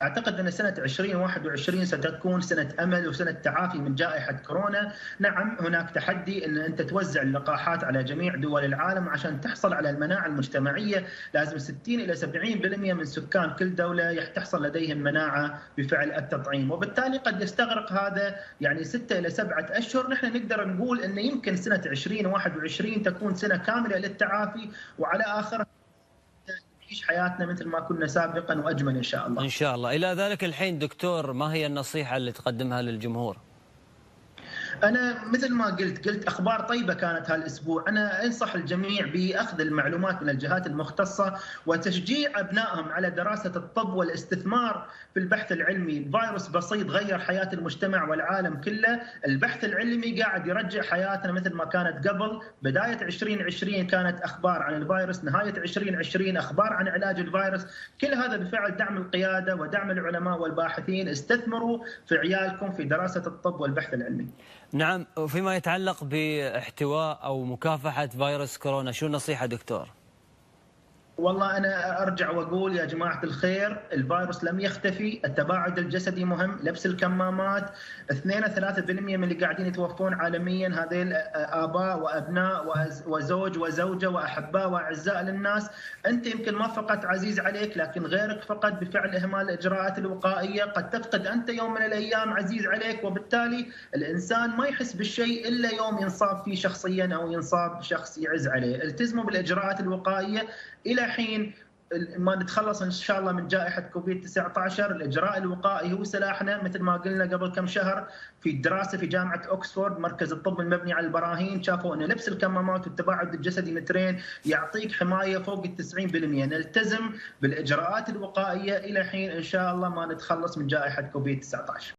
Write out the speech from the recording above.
أعتقد أن سنة 2021 ستكون سنة أمل وسنة تعافي من جائحة كورونا. نعم، هناك تحدي أن أنت توزع اللقاحات على جميع دول العالم عشان تحصل على المناعة المجتمعية. لازم 60 إلى 70% من سكان كل دولة تحصل لديهم مناعة بفعل التطعيم، وبالتالي قد يستغرق هذا يعني 6 إلى 7 أشهر. نحن نقدر نقول أن يمكن سنة 2021 تكون سنة كاملة للتعافي، وعلى آخرها نعيش حياتنا مثل ما كنا سابقا وأجمل إن شاء الله. إن شاء الله. إلى ذلك الحين دكتور، ما هي النصيحة اللي تقدمها للجمهور؟ أنا مثل ما قلت أخبار طيبة كانت هالأسبوع. أنا أنصح الجميع بأخذ المعلومات من الجهات المختصة وتشجيع أبنائهم على دراسة الطب والاستثمار في البحث العلمي. فيروس بسيط غير حياة المجتمع والعالم كله. البحث العلمي قاعد يرجع حياتنا مثل ما كانت قبل. بداية 2020 كانت أخبار عن الفيروس، نهاية 2020 أخبار عن علاج الفيروس. كل هذا بفعل دعم القيادة ودعم العلماء والباحثين. استثمروا في عيالكم في دراسة الطب والبحث العلمي. نعم، وفيما يتعلق باحتواء أو مكافحة فيروس كورونا، شو النصيحة دكتور؟ والله أنا أرجع وأقول يا جماعة الخير، الفيروس لم يختفي. التباعد الجسدي مهم، لبس الكمامات. 2-3% من اللي قاعدين يتوفون عالميا هذيل آباء وأبناء وزوج وزوجة وأحباء وأعزاء للناس. أنت يمكن ما فقدت عزيز عليك، لكن غيرك فقد بفعل إهمال الإجراءات الوقائية. قد تفقد أنت يوم من الأيام عزيز عليك، وبالتالي الإنسان ما يحس بالشيء إلا يوم ينصاب فيه شخصيا أو ينصاب شخص يعز عليه. التزموا بالإجراءات الوقائية إلى حين ما نتخلص إن شاء الله من جائحة كوفيد-19. الإجراء الوقائي هو سلاحنا. مثل ما قلنا قبل كم شهر في دراسة في جامعة أوكسفورد، مركز الطب المبني على البراهين، شافوا أن لبس الكمامات والتباعد الجسدي مترين يعطيك حماية فوق 90%. نلتزم بالإجراءات الوقائية إلى حين إن شاء الله ما نتخلص من جائحة كوفيد-19.